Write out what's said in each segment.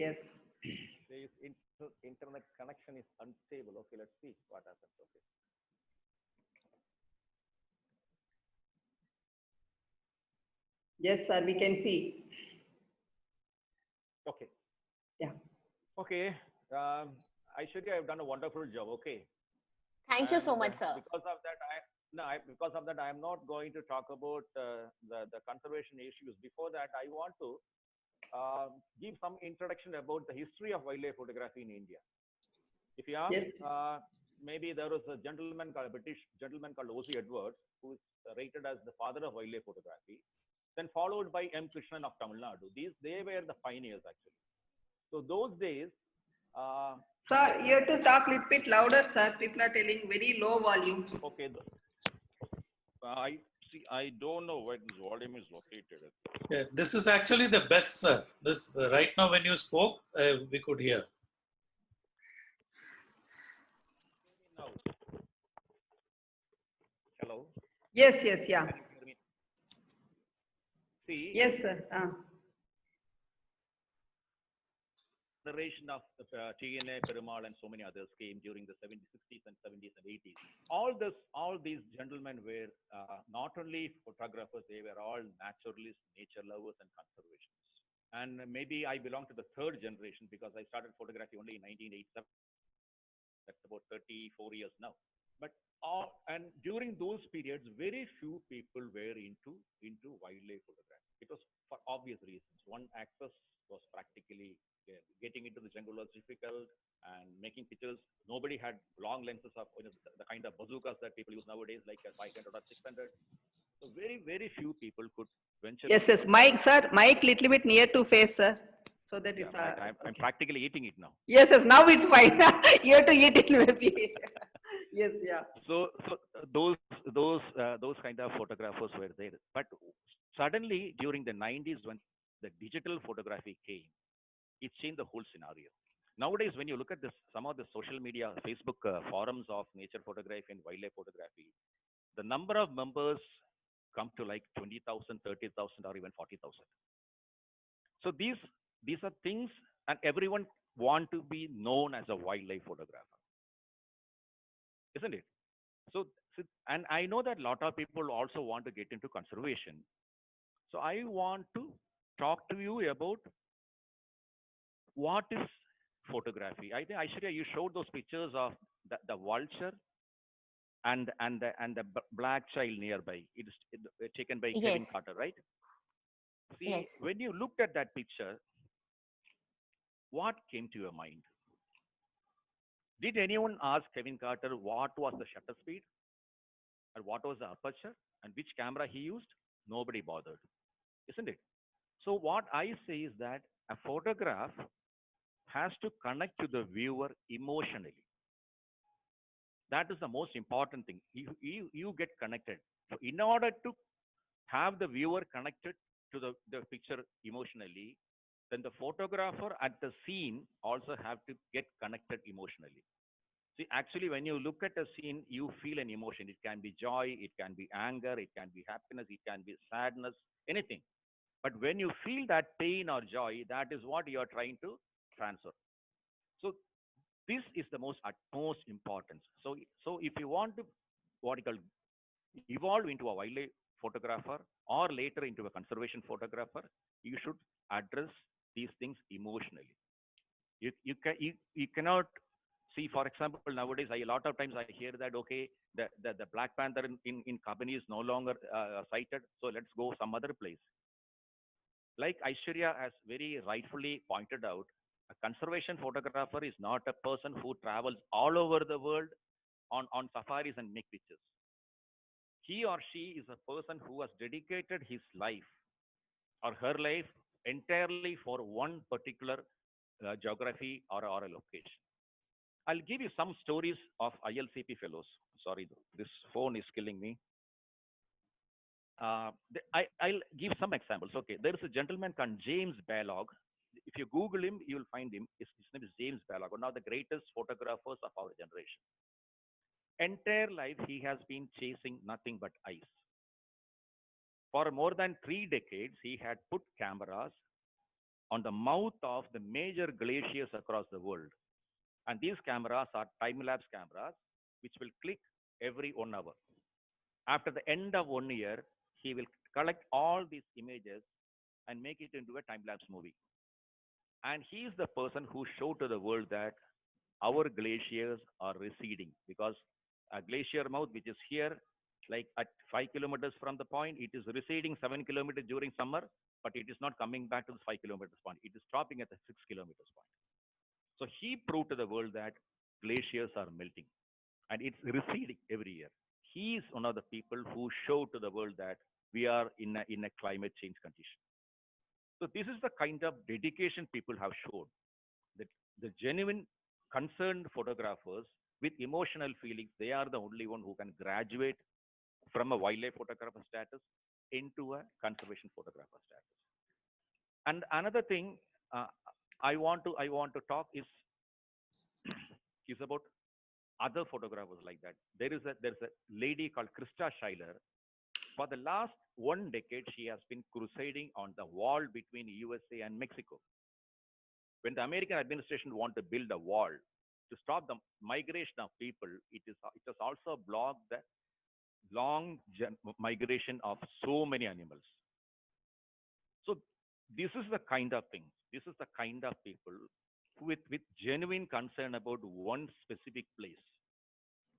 Yes. There is internet connection is unstable. Okay, let's see what happens. Okay. Yes, sir, we can see. Okay. Yeah. Okay. Um, Aishwarya, I've done a wonderful job. Okay. Thank you so And much, sir. because of that, because of that, I am not going to talk about the conservation issues. Before that, I want to give some introduction about the history of wildlife photography in India. If you ask, Yes. maybe there was a gentleman called a British gentleman called O.C. Edwards, who is rated as the father of wildlife photography. Then followed by M. Krishnan of Tamil Nadu. These they were the pioneers actually. So those days, uh, Sir, you have to talk little bit louder, sir. People are telling very low volume. okay, I see. I don't know where this volume is located. Yeah, this is actually the best, sir. This right now when you spoke, we could hear. Now, hello, Yes, yes, yeah. can you hear me? See, Yes, sir. generation of TNA, Perumal, and so many others came during the 70s, 60s, and 70s and 80s. All these gentlemen were not only photographers; they were all naturalists, nature lovers, and conservationists. And maybe I belong to the third generation because I started photography only in 1987. That's about 34 years now. But and during those periods, very few people were into wildlife photography. It was for obvious reasons. One, access was practically getting into the jungle was difficult, and making pictures. Nobody had long lenses of the kind of bazookas that people use nowadays, like a 500 or 600. So very few people could venture Yes, into yes. Mic, photography. sir. Mic little bit near to face, sir. So that Yeah, it's Mike, I'm okay. practically eating it now. Yes, yes. Now it's fine. You have to eat it maybe. Yes, yeah. So those kind of photographers were there, but suddenly during the 90s when the digital photography came, it changed the whole scenario. Nowadays, when you look at this, some of the social media, Facebook forums of nature photography and wildlife photography, the number of members come to like 20,000, 30,000, or even 40,000. So these are things, and everyone want to be known as a wildlife photographer, isn't it? And I know that a lot of people also want to get into conservation. So I want to talk to you about what is photography. I think Aishwarya, you showed those pictures of the vulture and the black child nearby. It's taken by Kevin Yes, Carter, right? See, yes. when you looked at that picture, what came to your mind? Did anyone ask Kevin Carter what was the shutter speed and what was the aperture and which camera he used? Nobody bothered, isn't it? So what I say is that a photograph has to connect to the viewer emotionally. That is the most important thing. You get connected. So in order to have the viewer connected to the picture emotionally, then the photographer at the scene also have to get connected emotionally. See, actually, when you look at a scene, you feel an emotion. It can be joy, it can be anger, it can be happiness, it can be sadness, anything. But when you feel that pain or joy, that is what you are trying to transfer. So this is the most utmost importance. So if you want to what you call evolve into a wildlife photographer or later into a conservation photographer, you should address these things emotionally. You cannot see, for example, nowadays a lot of times I hear that okay, the Black Panther in Kabani is no longer sighted, so let's go some other place. Like Aishwarya has very rightfully pointed out, a conservation photographer is not a person who travels all over the world on safaris and make pictures. He or she is a person who has dedicated his life or her life entirely for one particular geography or a location. I'll give you some stories of ILCP fellows. Sorry, this phone is killing me. I'll give some examples. Okay, there is a gentleman called James Balog. If you Google him, you will find him. His name is James Balog, one of the greatest photographers of our generation. Entire life, he has been chasing nothing but ice. For more than 3 decades, he had put cameras on the mouth of the major glaciers across the world. And these cameras are time-lapse cameras, which will click every 1 hour. After the end of 1 year, he will collect all these images and make it into a time-lapse movie. And he is the person who showed to the world that our glaciers are receding because a glacier mouth, which is here, like at 5 kilometers from the point, it is receding 7 kilometers during summer, but it is not coming back to the 5 kilometers point. It is stopping at the 6 kilometers point. So he proved to the world that glaciers are melting and it's receding every year. He is one of the people who showed to the world that we are in a climate change condition. So this is the kind of dedication people have shown. That the genuine concerned photographers with emotional feelings, they are the only one who can graduate from a wildlife photographer status into a conservation photographer status. And another thing uh, I want to talk is about other photographers like that. There's a lady called Krista Schuyler. For the last 1 decade, she has been crusading on the wall between USA and Mexico. When the American administration want to build a wall to stop the migration of people, it has also blocked the migration of so many animals. So this is the kind of thing. This is the kind of people with genuine concern about one specific place,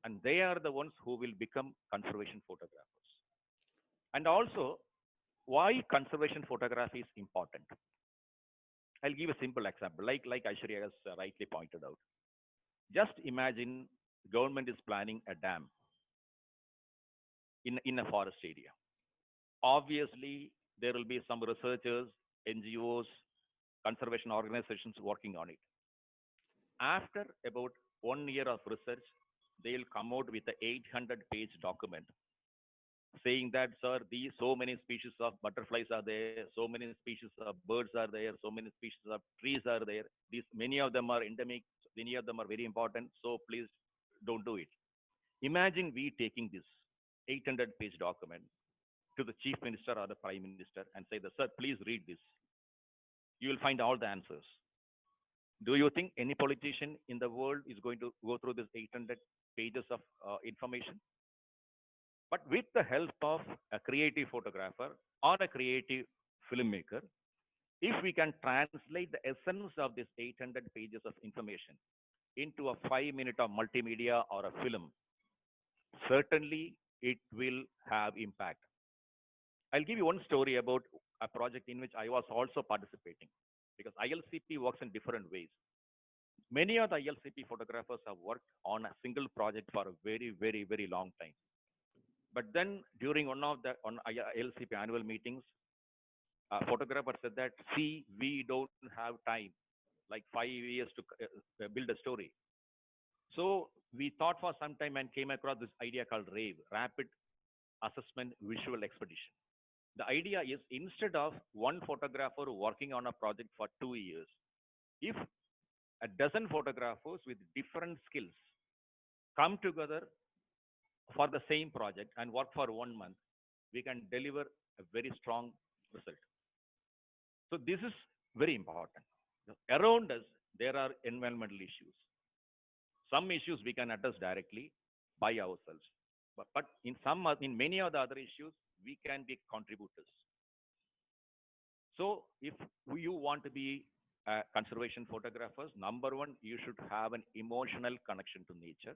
and they are the ones who will become conservation photographers. And also, why conservation photography is important. I'll give a simple example, like Aishwarya has rightly pointed out. Just imagine government is planning a dam in a forest area. Obviously, there will be some researchers, NGOs, conservation organizations working on it. After about 1 year of research, they'll come out with an 800-page document saying that, sir, these so many species of butterflies are there, so many species of birds are there, so many species of trees are there. These many of them are endemic, many of them are very important. So please don't do it. Imagine we taking this 800-page document to the chief minister or the prime minister and say, that, sir, please read this. You will find all the answers. Do you think any politician in the world is going to go through this 800 pages of information? But with the help of a creative photographer or a creative filmmaker, if we can translate the essence of this 800 pages of information into a 5 minute of multimedia or a film, certainly it will have impact. I'll give you one story about a project in which I was also participating because ILCP works in different ways. Many of the ILCP photographers have worked on a single project for a very, very, very long time. But then during one of the on ILCP annual meetings, a photographer said that, see, we don't have time, like 5 years to build a story. So we thought for some time and came across this idea called RAVE, Rapid Assessment Visual Expedition. The idea is instead of one photographer working on a project for 2 years, if a dozen photographers with different skills come together for the same project and work for 1 month, we can deliver a very strong result. So this is very important. Around us, there are environmental issues. Some issues we can address directly by ourselves. But in many of the other issues, we can be contributors. So if you want to be conservation photographers, number one, you should have an emotional connection to nature.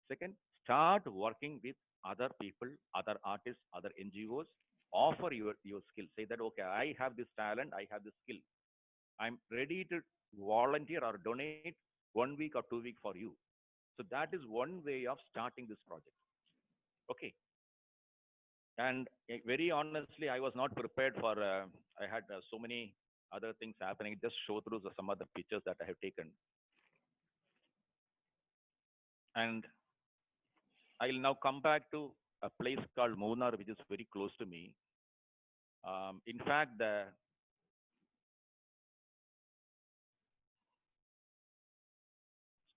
Second, start working with other people, other artists, other NGOs. Offer your skill. Say that, okay, I have this talent, I have this skill. I'm ready to volunteer or donate 1 week or 2 weeks for you. So that is one way of starting this project. Okay. And very honestly, I was not prepared for, I had so many other things happening. Just show through some of the pictures that I have taken. And I'll now come back to a place called Munnar, which is very close to me. In fact,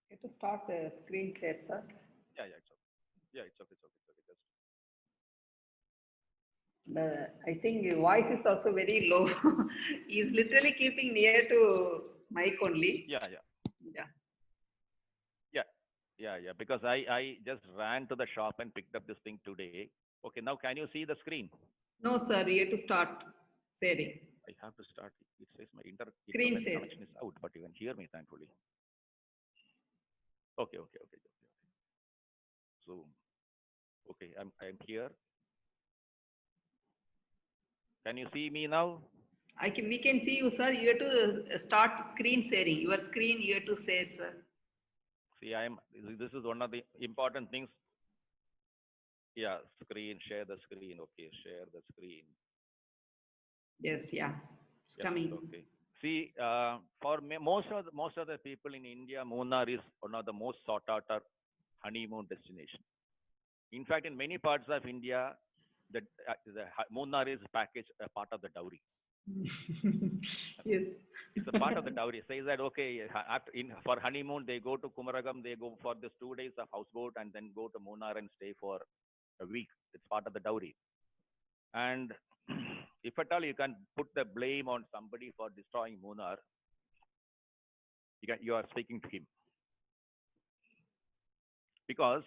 You have to start the screen share, sir. yeah, it's okay. Yeah, it's okay. Just I think your voice is also very low. He is literally keeping near to mic only. Yeah, yeah, Yeah. yeah, yeah. Because I just ran to the shop and picked up this thing today. Okay, now can you see the screen? No, sir. You have to start sharing. I have to start. It says my Screen internet share. connection is out, but you can hear me thankfully. Okay. So okay, I'm here. Can you see me now? We can see you, sir. You have to start screen sharing. Your screen you have to share, sir. See, I am. This is one of the important things. Yeah, screen. Share the screen. Okay, share the screen. Yes, yeah. It's Yes. coming. Okay. See, for most of the people in India, Munnar is one of the most sought after honeymoon destination. In fact, in many parts of India, the Munnar is packaged a part of the dowry. Yes. It's a part of the dowry. It says that okay, after for honeymoon they go to Kumaragam, they go for this 2 days of houseboat and then go to Munnar and stay for a week. It's part of the dowry. And if at all you can put the blame on somebody for destroying Munnar, you are speaking to him because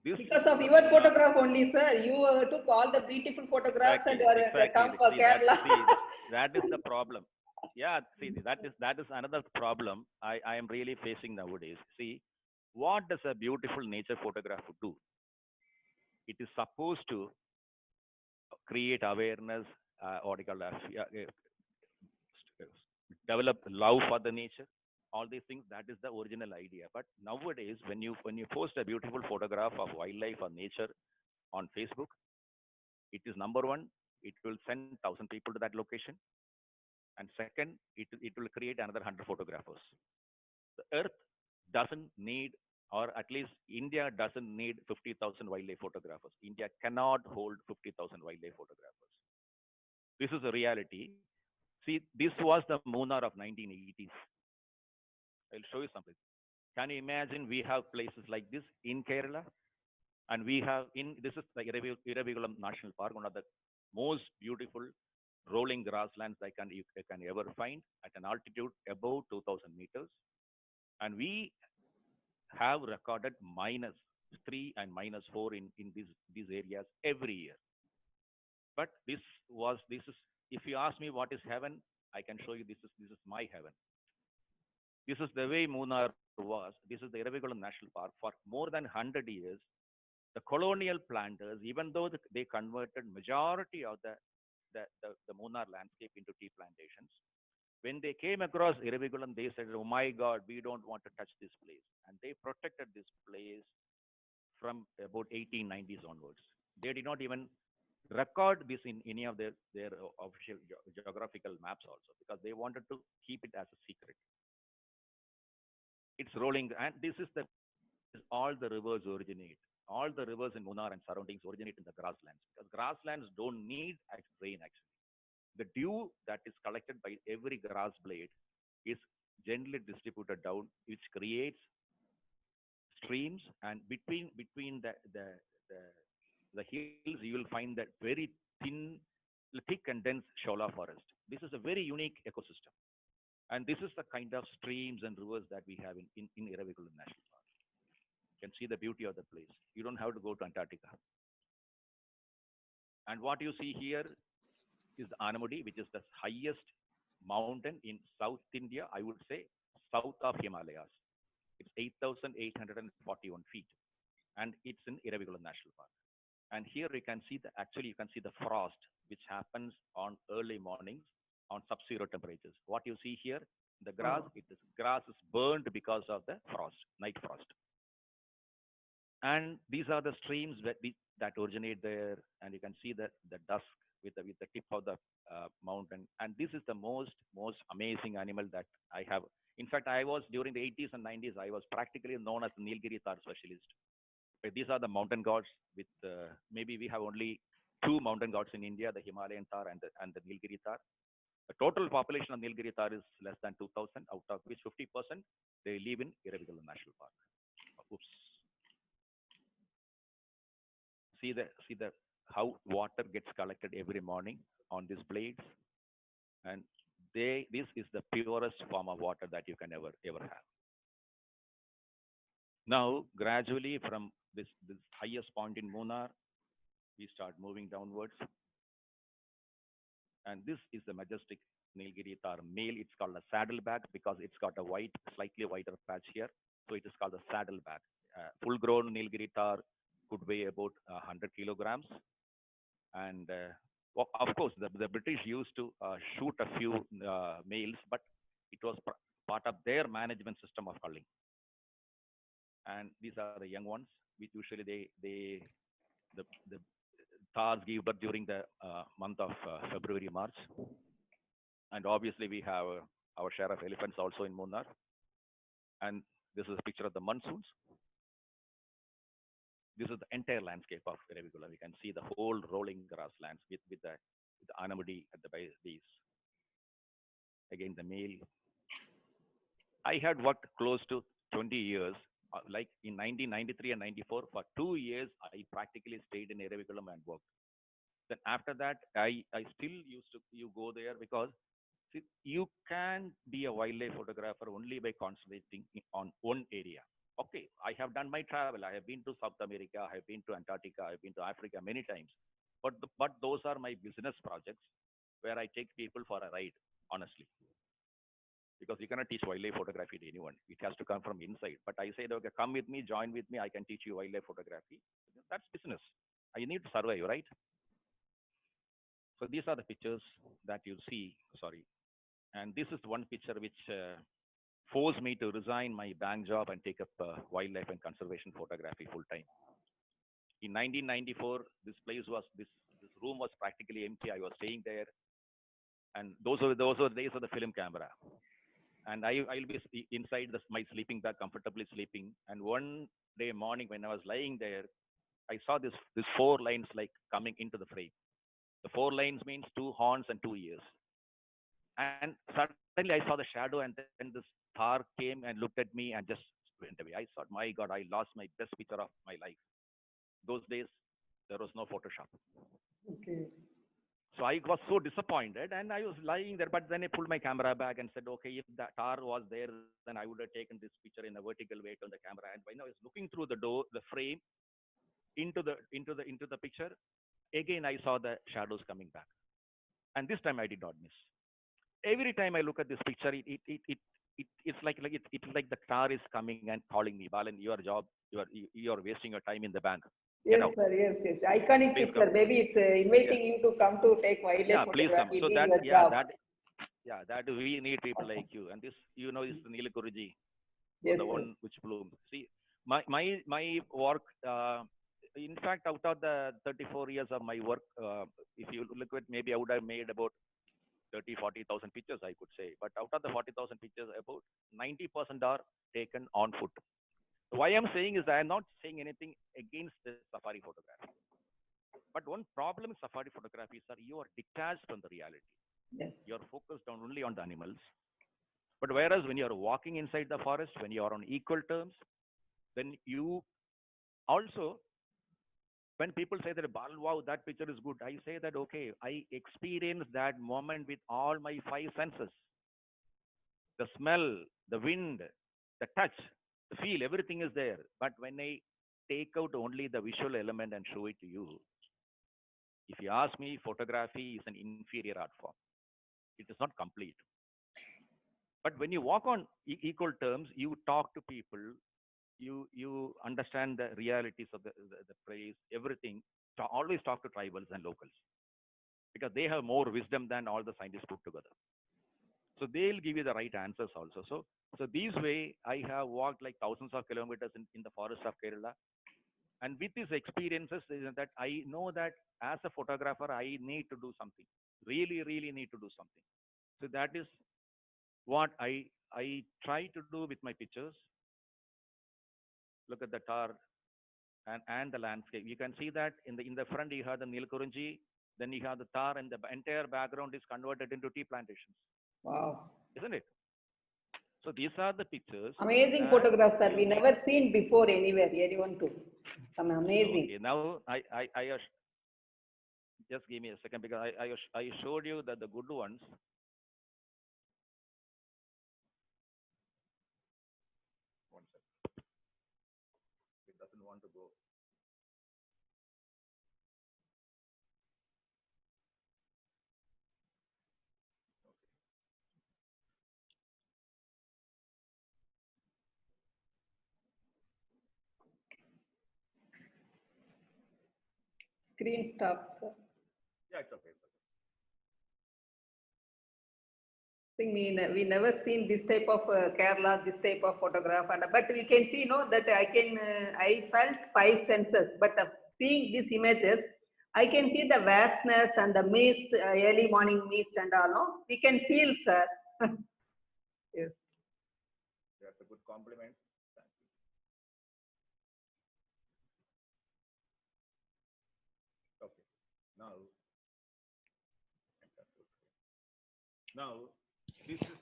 this Because of your Munnar. photograph only, sir. You took all the beautiful photographs and Exactly, you are exactly. come for See that, Kerala. that is the problem. Yeah, see that is another problem I am really facing nowadays. See, what does a beautiful nature photograph do? It is supposed to create awareness, what you call develop love for the nature. All these things. That is the original idea. But nowadays, when you post a beautiful photograph of wildlife or nature on Facebook, it is number one. It will send 1,000 people to that location. And second, it will create another 100 photographers. The earth doesn't need, or at least India doesn't need 50,000 wildlife photographers. India cannot hold 50,000 wildlife photographers. This is a reality. See, this was the Munnar of 1980s. I'll show you something. Can you imagine we have places like this in Kerala? And we have this is the Iravakulam National Park, one of the most beautiful rolling grasslands you can ever find at an altitude above 2,000 meters. And we have recorded -3 and -4 in these areas every year. But this is, if you ask me what is heaven, I can show you this is my heaven. This is the way Munnar was. This is the Iravakulam National Park. For more than 100 years, the colonial planters, even though they converted majority of the Munnar landscape into tea plantations, when they came across Iravakulam, they said, "Oh my God, we don't want to touch this place," and they protected this place from about 1890s onwards. They did not even record this in any of their official geographical maps also because they wanted to keep it as a secret. It's rolling, and this is all the rivers originate. All the rivers in Munnar and surroundings originate in the grasslands because grasslands don't need rain actually. The dew that is collected by every grass blade is gently distributed down, which creates streams, and between the, the hills you will find that very thin, thick and dense shola forest. This is a very unique ecosystem, and this is the kind of streams and rivers that we have in Iravakulam National Park. You can see the beauty of the place. You don't have to go to Antarctica. And what you see here is the Anamudi, which is the highest mountain in South India, I would say, south of Himalayas. It's 8,841 feet, and it's in Iravakulam National Park. And here you can see actually you can see the frost, which happens on early mornings on sub-zero temperatures. What you see here, the Oh, grass is burned because of the frost, night frost. And these are the streams that originate there, and you can see the dusk with the tip of the mountain. And this is the most amazing animal that I have. In fact, I was during the 80s and 90s. I was practically known as the Nilgiri Tar specialist. These are the mountain gods. With maybe we have only two mountain gods in India: the Himalayan Tar and the Nilgiri Tar. The total population of Nilgiri Tar is less than 2,000, out of which 50% they live in Iravakulam National Park. Oops. See the how water gets collected every morning on these blades, and this is the purest form of water that you can ever have. Now, gradually from this highest point in Munnar, we start moving downwards, and this is the majestic Nilgiri Tar male. It's called a saddleback because it's got a white, slightly whiter patch here, so it is called a saddleback. Full-grown Nilgiri Tar could weigh about 100 kilograms, and of course, the British used to shoot a few males, but it was part of their management system of culling. And these are the young ones, which usually the Tars give birth during the month of February, March. And obviously, we have our share of elephants also in Munnar. And this is a picture of the monsoons. This is the entire landscape of Erevikulam. We can see the whole rolling grasslands with the Anamudi at the base. Again, the male. I had worked close to 20 years, like in 1993 and 94. For 2 years, I practically stayed in Erevikulam and worked. Then after that, I still used to go there because see, you can be a wildlife photographer only by concentrating on one area. Okay, I have done my travel. I have been to South America. I have been to Antarctica. I have been to Africa many times. But those are my business projects where I take people for a ride, honestly. Because you cannot teach wildlife photography to anyone. It has to come from inside. But I said, okay, come with me, join with me. I can teach you wildlife photography. That's business. I need to survive, right? So these are the pictures that you see. Sorry. And this is one picture which forced me to resign my bank job and take up wildlife and conservation photography full time. In 1994, this room was practically empty. I was staying there, and those were the days of the film camera. And I'll be inside my sleeping bag, comfortably sleeping. And one day morning, when I was lying there, I saw this 4 lines like coming into the frame. The 4 lines means 2 horns and 2 ears. And suddenly I saw the shadow, and then this Thar came and looked at me and just went away. I thought, my God, I lost my best picture of my life. Those days, there was no Photoshop. Okay. So I was so disappointed, and I was lying there. But then I pulled my camera back and said, okay, if the Tar was there, then I would have taken this picture in a vertical way on the camera. And when I was looking through the frame into the picture, again I saw the shadows coming back. And this time I did not miss. Every time I look at this picture, it's like the Tar is coming and calling me, Balan, your job, you are wasting your time in the bank. Yes, sir. Yes. Iconic Please picture. come. Maybe it's inviting you to come to take wildlife Yeah, please come. photography. So It is that, your yeah, job. that we need people like you. And this, is the Nilikuruji, Yes, the sir. one which blooms. See, my work. In fact, out of the 34 years of my work, if you look at, maybe I would have made about 40,000 pictures, I could say. But out of the 40,000 pictures, about 90% are taken on foot. Why I'm saying is that I'm not saying anything against the safari photography. But one problem with safari photography is that you are detached from the reality. Yes. You're focused on only on the animals. But whereas when you're walking inside the forest, when you are on equal terms, then you also, when people say that, wow, that picture is good, I say that, okay, I experience that moment with all my 5 senses. The smell, the wind, the touch, the feel, everything is there. But when I take out only the visual element and show it to you, if you ask me, photography is an inferior art form. It is not complete. But when you walk on equal terms, you talk to people, you understand the realities of the place, everything. Always talk to tribals and locals because they have more wisdom than all the scientists put together. So they'll give you the right answers also. So this way, I have walked like thousands of kilometers in the forest of Kerala. And with these experiences, that I know that as a photographer, I need to do something. Really, really need to do something. So that is what I try to do with my pictures. Look at the Tar and the landscape. You can see that in the front you have the Nilkurunji, then you have the Tar, and the entire background is converted into tea plantations. Wow. Isn't it? So these are the pictures. Amazing photographs, sir. We never seen before anywhere, anyone too. Some amazing. Okay, now I just give me a second because I showed you that the good ones. One second. It doesn't want to go. Screen stop, sir. Yeah, it's okay. I think we never seen this type of Kerala, this type of photograph, and but we can see, that I felt five senses, but seeing these images, I can see the vastness and the mist, early morning mist and all. No, we can feel, sir. Yes. That's a good compliment. Thank you. Okay. Now, this is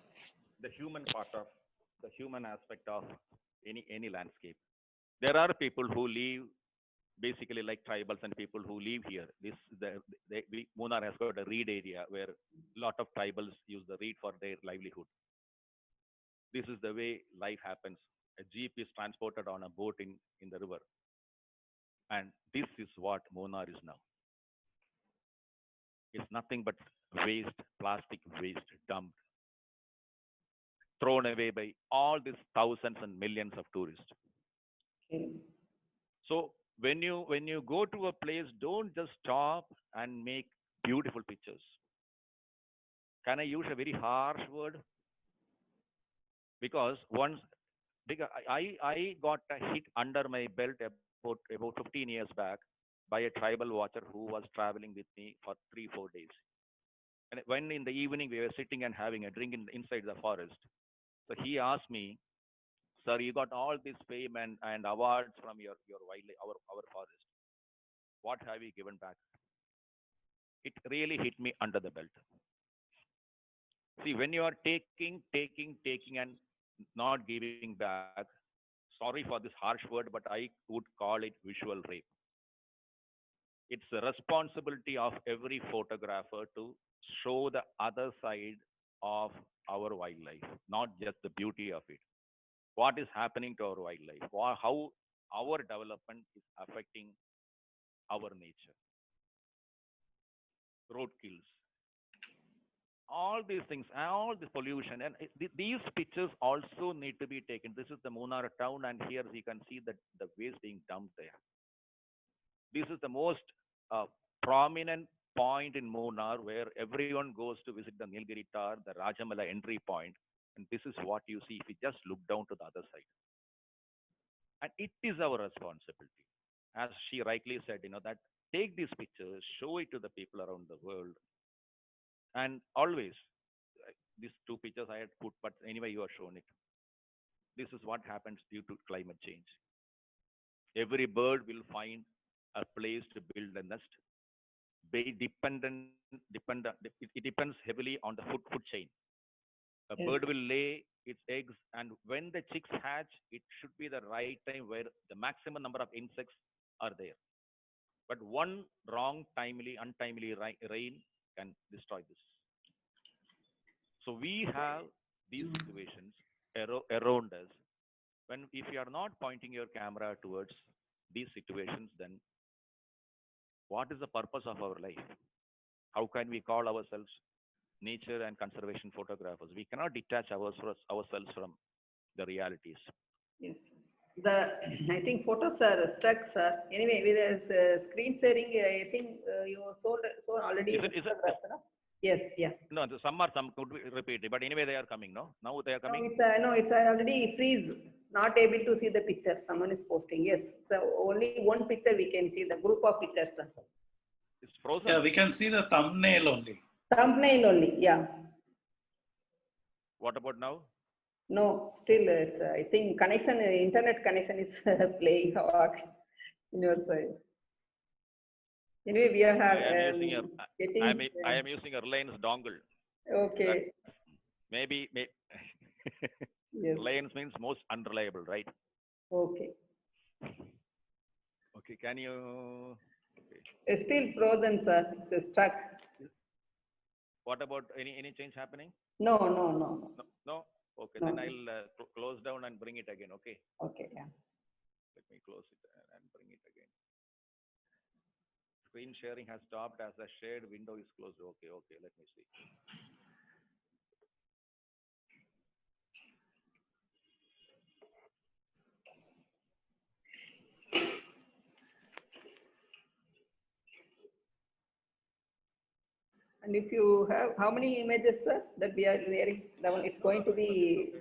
the human part of the human aspect of any landscape. There are people who live basically like tribals and people who live here. Munnar has got a reed area where a lot of tribals use the reed for their livelihood. This is the way life happens. A jeep is transported on a boat in the river. And this is what Munnar is now. It's nothing but waste, plastic waste dumped, thrown away by all these thousands and millions of tourists. Okay. So when you go to a place, don't just stop and make beautiful pictures. Can I use a very harsh word? Because once because I got a hit under my belt about 15 years back by a tribal watcher who was traveling with me for 3 4 days. And when in the evening we were sitting and having a drink inside the forest, so he asked me, "Sir, you got all this fame and awards from your wildlife, our forest. What have you given back?" It really hit me under the belt. See, when you are taking, and not giving back, sorry for this harsh word, but I would call it visual rape. It's the responsibility of every photographer to show the other side of our wildlife, not just the beauty of it. What is happening to our wildlife? How our development is affecting our nature, roadkills, all these things, all the pollution, and these pictures also need to be taken. This is the Munnar town, and here we can see that the waste being dumped there. This is the most uh, prominent point in Munnar where everyone goes to visit the Nilgiri Tar, the Rajamala entry point, and this is what you see if you just look down to the other side. And it is our responsibility, as she rightly said, that take these pictures, show it to the people around the world, and always these two pictures I had put, but anyway, you are shown it. This is what happens due to climate change. Every bird will find a place to build a nest. It depends heavily on the food chain. A Yes. bird will lay its eggs, and when the chicks hatch, it should be the right time where the maximum number of insects are there. But one wrong, untimely rain can destroy this. So we have these situations around us. When if you are not pointing your camera towards these situations, then what is the purpose of our life? How can we call ourselves nature and conservation photographers? We cannot detach ourselves from the realities. Yes. The I think photos are stuck, sir. Anyway, with screen sharing, I think you sold already Is the it? Is it? photograph, no? Yes, yeah. No, some could be repeated, but anyway they are coming. No, now they are No, coming. it's already freeze. Not able to see the picture. Someone is posting. Yes. So only one picture we can see. The group of pictures, sir. It's frozen. Yeah, we can see the thumbnail only. Thumbnail only. Yeah. What about now? No, still it's. I think internet connection is playing havoc in your side. Anyway, we are I am using getting. I am using a Reliance dongle. Okay. That maybe Yes. Reliance means most unreliable, right? Okay. Okay, can you? It's still frozen, sir. It's stuck. What about any change happening? No. No, no? Okay, No. then I'll close down and bring it again, okay? Okay, yeah. Let me close it and bring it again. Screen sharing has stopped as the shared window is closed. Okay, let me see. And if you have, how many images, sir, that we are wearing? That one, it's going to be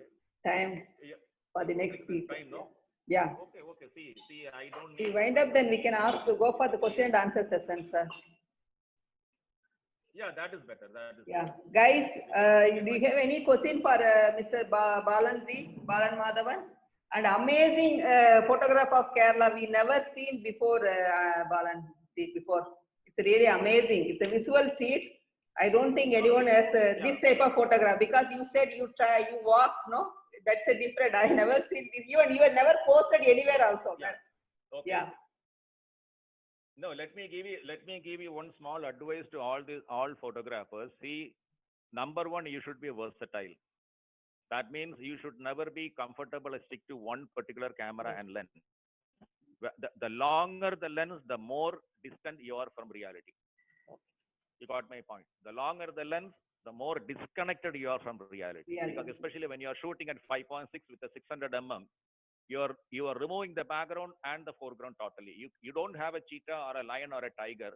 time Yeah. for the next week. Time, no? Yeah. Okay. See, I don't We need. wind up, then we can ask to go for the question and answer session, sir. Yeah, that is better. Yeah. Guys, do you have any question for Mr. Balan Madhavan? An amazing photograph of Kerala we never seen before, Balan before. It's really amazing. It's a visual treat. I don't think anyone has this type of photograph, because you said you walk, no? That's a different. I never seen this. Even you have never posted anywhere also. Yeah. Okay. Yeah. No, let me give you one small advice to all photographers. See, number one, you should be versatile. That means you should never be comfortable and stick to one particular camera and lens. The longer the lens, the more distant you are from reality. You got my point. The longer the lens, the more disconnected you are from reality. Because especially when you are shooting at 5.6 with a 600 mm, you are removing the background and the foreground totally. You don't have a cheetah or a lion or a tiger.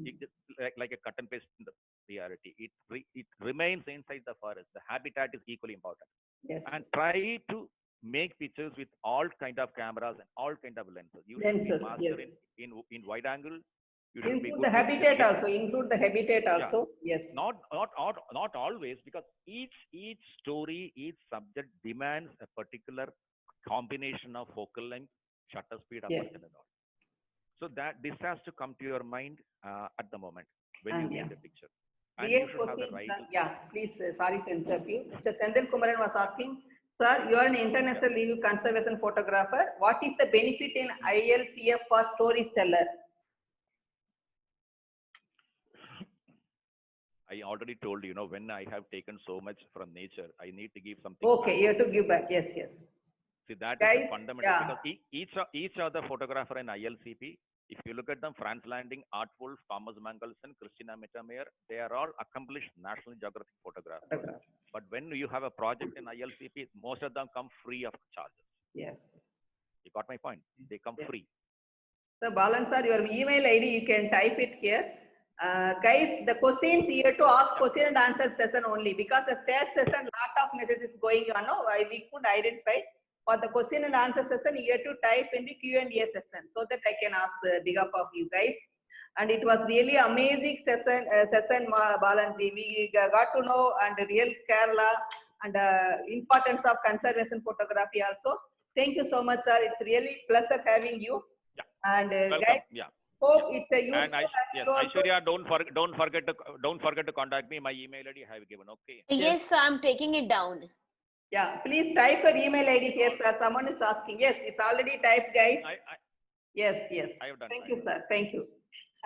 It just like a cut and paste in the reality. It remains inside the forest. The habitat is equally important. Yes. And try to make pictures with all kind of cameras and all kind of lenses. You should be master in wide angle. You should be include good the habitat also. Include the habitat also. Yeah. Yes. Not always, because each story, each subject demands a particular combination of focal length, shutter speed, aperture, and all. So this has to come to your mind at the moment when you make the picture. And you should have the right. Yeah, please, sorry to interrupt you. Mr. Sendil Kumaran was asking, sir, you are an international review conservation photographer. What is the benefit in ILCF for storyteller? I already told you, when I have taken so much from nature, I need to give something. Okay, you have to give back. Yes. See, that is the fundamental, because each of the photographer in ILCP, if you look at them, Franz Landing, Art Wolf, Thomas Mangelson, Christina Mittermeier, they are all accomplished National Geographic photographers. But when you have a project in ILCP, most of them come free of charges. Yes. You got my point? They come free. So, Balan sir, your email ID, you can type it here. Guys, the questions you have to ask question and answer session only, because the third session, lot of messages going on. No, we could identify. For the question and answer session, you have to type in the Q&A session, so that I can ask behalf of you guys. And it was really amazing session, Balan. We got to know and real Kerala and importance of conservation photography also. Thank you so much, sir. It's really pleasure having you. Yeah. And welcome. Guys, hope it's a useful. And Aishwarya, don't forget to contact me. My email ID I have given. Okay. Yes, I'm taking it down. Yeah, please type your email ID here, sir. Someone is asking. Yes, it's already typed, guys. Yes. I have done. Thank you, sir. Thank you.